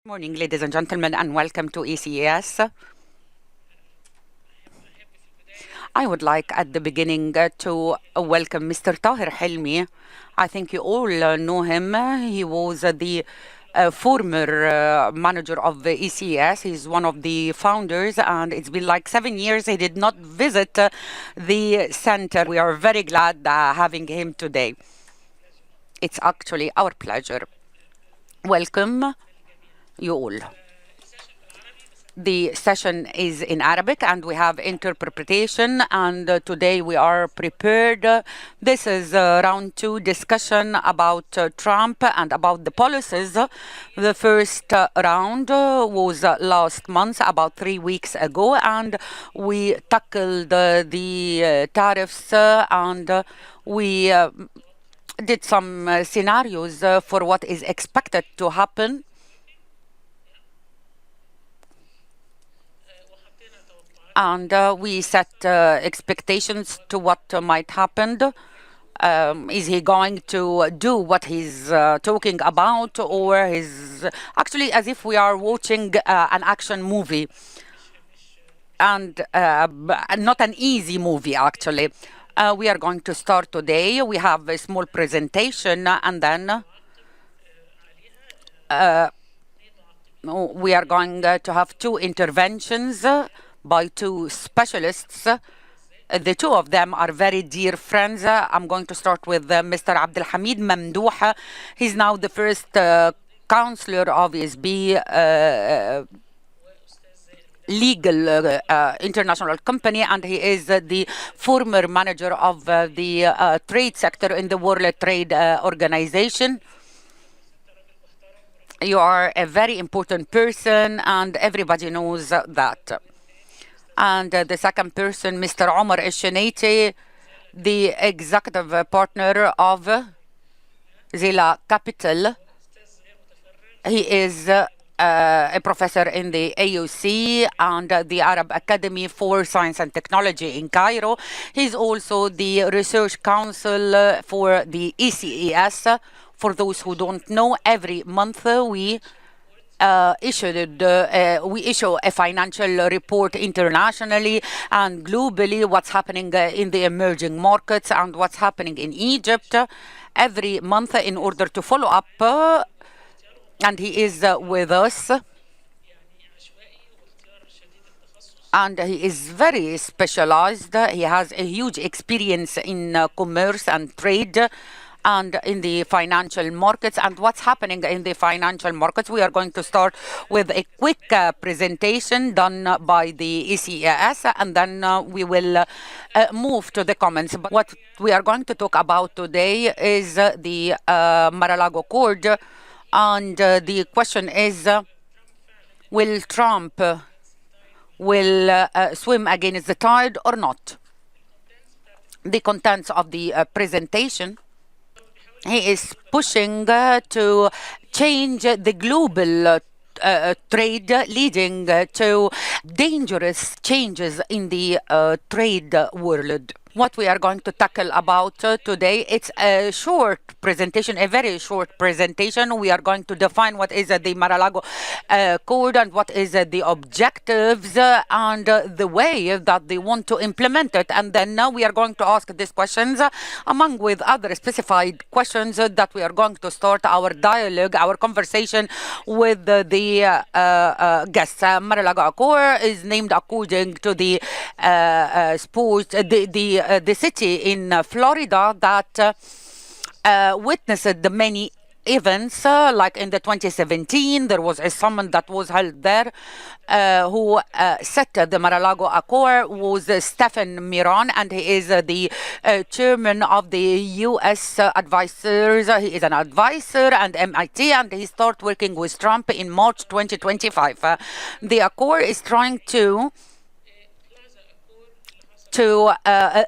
Morning, ladies and gentlemen, and welcome to ECES. I would like at the beginning to welcome Mr. Tahir Helmi. I think you all know him. He was the former manager of the ECES. He's one of the founders, and it's been like 7 years he did not visit the center. We are very glad having him today. It's actually our pleasure. Welcome you all. The session is in Arabic and we have interpretation, and today we are prepared. This is round 2 discussion about Trump and about the policies. The first round was last month, about 3 weeks ago, and we tackled the tariffs and we did some scenarios for what is expected to happen. And we set expectations to what might happen. Is he going to do what he's talking about, or is actually as if we are watching an action movie, and not an easy movie actually. We are going to start today. We have a small presentation, and then we are going to have 2 interventions by 2 specialists. The 2 of them are very dear friends. I'm going to start with Mr. Abdel-Hamid Mamdouh. He's now the first counselor of ESB legal international company, and he is the former manager of the trade sector in the World Trade Organization. You are a very important person, and everybody knows that. And the second person, Mr. Omar Eshenaiti, the executive partner of Zila Capital. He is a professor in the AUC and the Arab Academy for Science and Technology in Cairo. He's also the research council for the ECES. For those who don't know, every month we issue a financial report internationally and globally, what's happening in the emerging markets and what's happening in Egypt every month in order to follow up. And he is with us. And he is very specialized. He has a huge experience in commerce and trade and in the financial markets and what's happening in the financial markets. We are going to start with a quick presentation done by the ECES, and then we will move to the comments. But what we are going to talk about today is the Mar-a-Lago Accord, and the question is, will Trump will swim against the tide or not? The contents of the presentation: he is pushing to change the global trade, leading to dangerous changes in the trade world. What we are going to tackle about today, it's a short presentation, a very short presentation. We are going to define what is the Mar-a-Lago Code and what is the objectives and the way that they want to implement it. And then now we are going to ask these questions among with other specified questions that we are going to start our dialogue, our conversation with the guests. Mar-a-Lago Accord is named according to the sports, the city in Florida that witnessed the many events, like in the 2017 there was a summit that was held there. Who set the Mar-a-Lago Accord was Stephen Miran, and he is the chairman of the U.S. advisors. He is an advisor and MIT, and he started working with Trump in March 2025. The Accord is trying to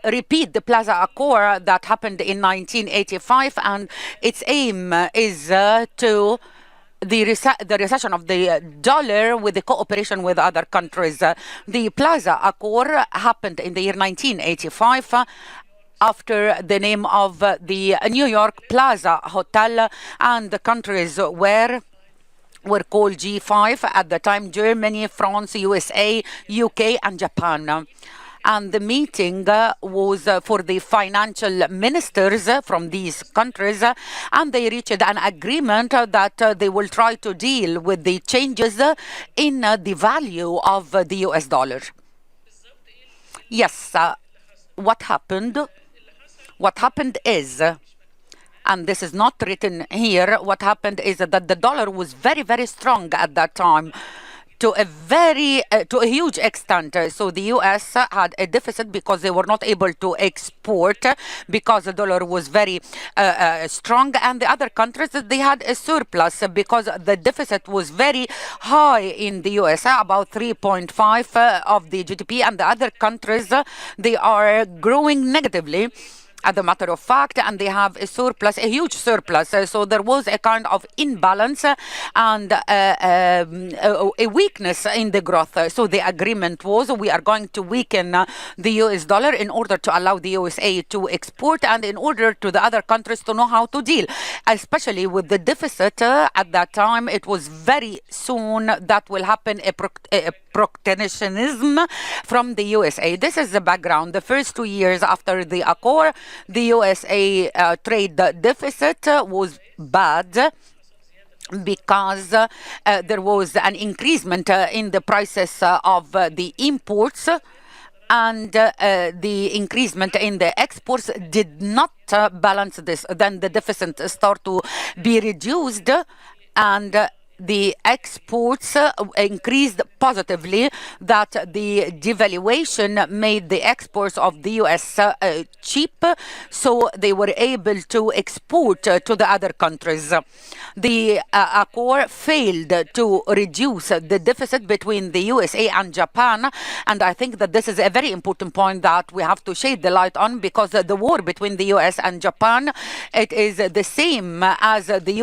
repeat the Plaza Accord that happened in 1985, and its aim is to the recession of the dollar with the cooperation with other countries. The Plaza Accord happened in the year 1985 after the name of the New York Plaza Hotel, and the countries were were called G5 at the time: Germany, France, USA, UK, and Japan. And the meeting was for the financial ministers from these countries, and they reached an agreement that they will try to deal with the changes in the value of the US dollar. Yes, what happened? What happened is, and this is not written here, what happened is that the dollar was very, very strong at that time, to a huge extent. So the US had a deficit because they were not able to export because the dollar was very strong, and the other countries, they had a surplus because the deficit was very high in the US, about 3.5 of the GDP, and the other countries, they are growing negatively, as a matter of fact, and they have a surplus, a huge surplus. So there was a kind of imbalance and a weakness in the growth. So the agreement was, we are going to weaken the US dollar in order to allow the USA to export, and in order to the other countries to know how to deal, especially with the deficit. At that time, it was very soon that will happen a protectionism from the USA. This is the background. The first 2 years after the accord, the USA trade deficit was bad because there was an increasement in the prices of the imports, and the increasement in the exports did not balance this. Then the deficit start to be reduced, and the exports increased positively, that the devaluation made the exports of the US cheap, so they were able to export to the other countries. The accord failed to reduce the deficit between the USA and Japan, and I think that this is a very important point that we have to shed the light on, because the war between the US and Japan, it is the same as the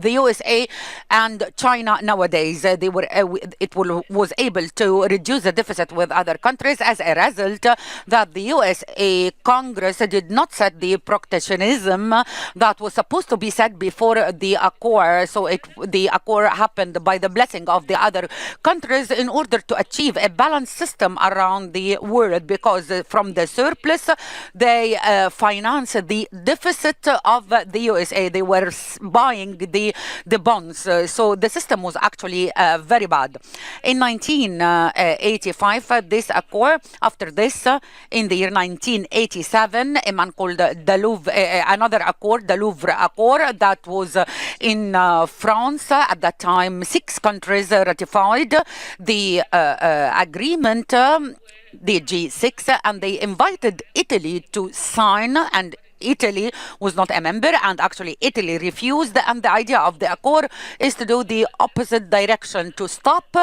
USA and China nowadays. Was able to reduce the deficit with other countries as a result that the USA Congress did not set the protectionism that was supposed to be set before the accord. So the accord happened by the blessing of the other countries in order to achieve a balanced system around the world, because from the surplus they finance the deficit of the USA. They were buying the bonds. So the system was actually very bad. In 1985, this accord, after this, in the year 1987, a man called another accord, the Louvre Accord, that was in France. At that time, 6 countries ratified the agreement, the G6, and they invited Italy to sign, and Italy was not a member, and actually Italy refused. And the idea of the accord is to do the opposite direction, to stop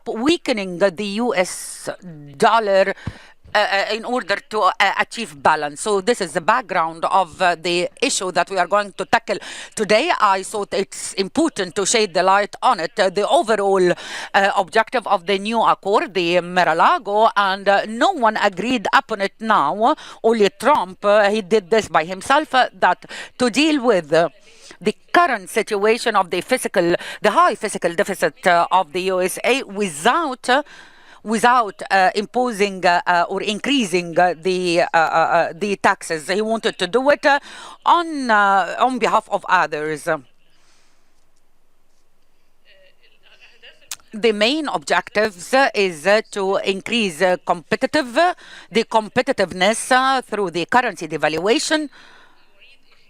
weakening the US dollar in order to achieve balance. So this is the background of the issue that we are going to tackle today. I thought it's important to shed the light on it. The overall objective of the new accord, the mar-a-lago, and no one agreed upon it now. Only Trump, he did this by himself, that to deal with the current situation of the high fiscal deficit of the USA without imposing or increasing the taxes. He wanted to do it on behalf of others. The main objectives is to increase the competitiveness through the currency devaluation,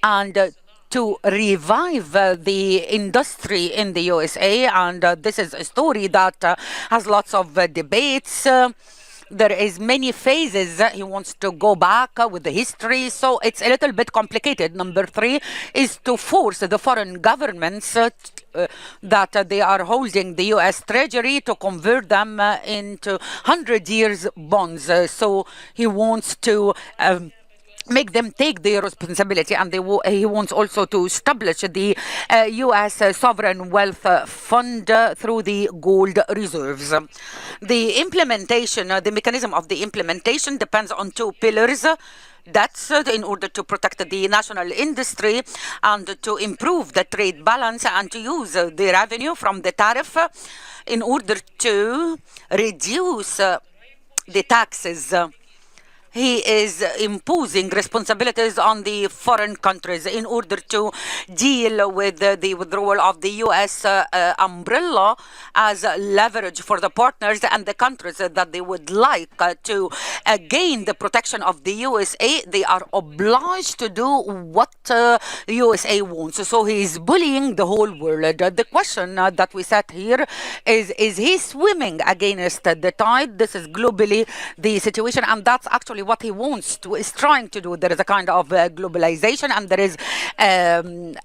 and to revive the industry in the USA. And this is a story that has lots of debates. There is many phases. He wants to go back with the history, so it's a little bit complicated. Number 3 is to force the foreign governments that they are holding the US Treasury to convert them into 100 years bonds. So he wants to make them take their responsibility, and he wants also to establish the U.S. Sovereign Wealth Fund through the gold reserves. The implementation, the mechanism of the implementation depends on two pillars. That's in order to protect the national industry and to improve the trade balance and to use the revenue from the tariff in order to reduce the taxes. He is imposing responsibilities on the foreign countries in order to deal with the withdrawal of the U.S. Umbrella as leverage for the partners and the countries that they would like to gain the protection of the USA. They are obliged to do what USA wants. So he is bullying the whole world. The question that we set here is he swimming against the tide? This is globally the situation, and that's actually what he wants to is trying to do. There is a kind of globalization, and there is an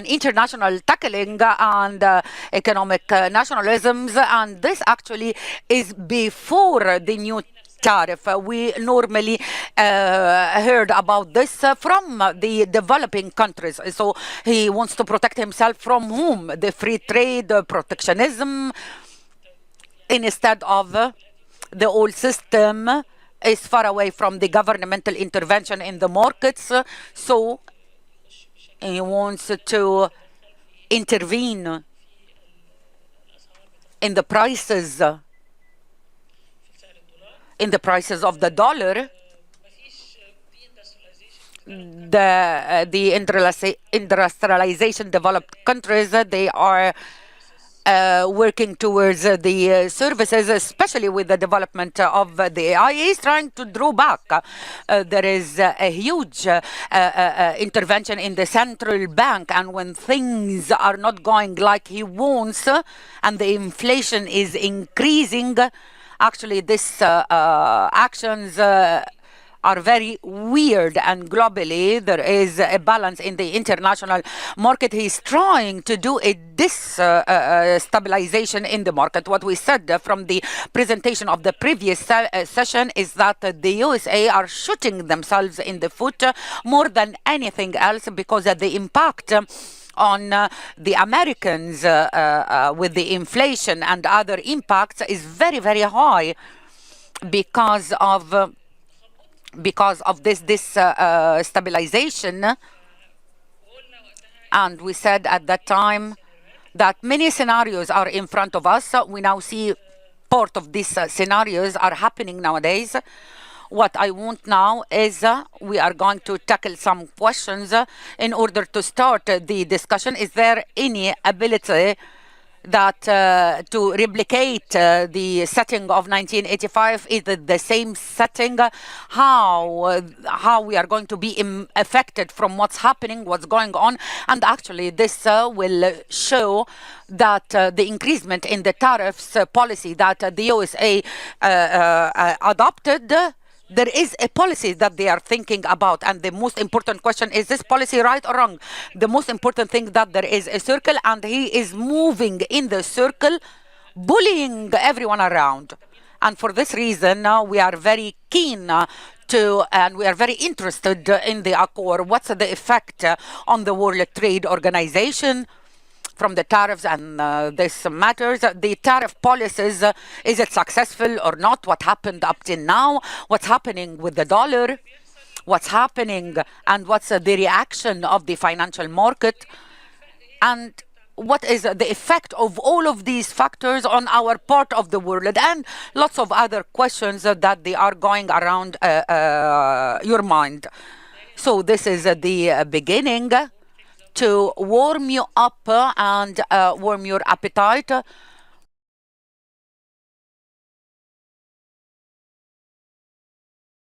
international tackling and economic nationalisms, and this actually is before the new tariff. We normally heard about this from the developing countries. So he wants to protect himself from whom? The free trade, protectionism, instead of the old system is far away from the governmental intervention in the markets. So he wants to intervene in the prices of the dollar. The industrialization developed countries, they are working towards the services, especially with the development of the AI, is trying to draw back. There is a huge intervention in the central bank, and when things are not going like he wants and the inflation is increasing, actually this actions are very weird, and globally there is a balance in the international market. He's trying to do a stabilization in the market. What we said from the presentation of the previous session is that the USA are shooting themselves in the foot more than anything else, because of the impact on the Americans with the inflation and other impacts is very, very high because of this stabilization. And we said at that time that many scenarios are in front of us. We now see part of these scenarios are happening nowadays. What I want now is we are going to tackle some questions in order to start the discussion. Is there any ability that to replicate the setting of 1985? Is it the same setting? How we are going to be affected from what's happening, what's going on? And actually this will show that the increasement in the tariffs policy that the USA adopted, there is a policy that they are thinking about, and the most important question is this policy right or wrong? The most important thing that there is a circle, and he is moving in the circle, bullying everyone around. And for this reason, we are very keen and we are very interested in the Accord. What's the effect on the World Trade Organization from the tariffs, and this matters. The tariff policies, is it successful or not? What happened up till now? What's happening with the dollar? What's happening, and what's the reaction of the financial market? And what is the effect of all of these factors on our part of the world? And lots of other questions that they are going around your mind. So this is the beginning to warm you up and warm your appetite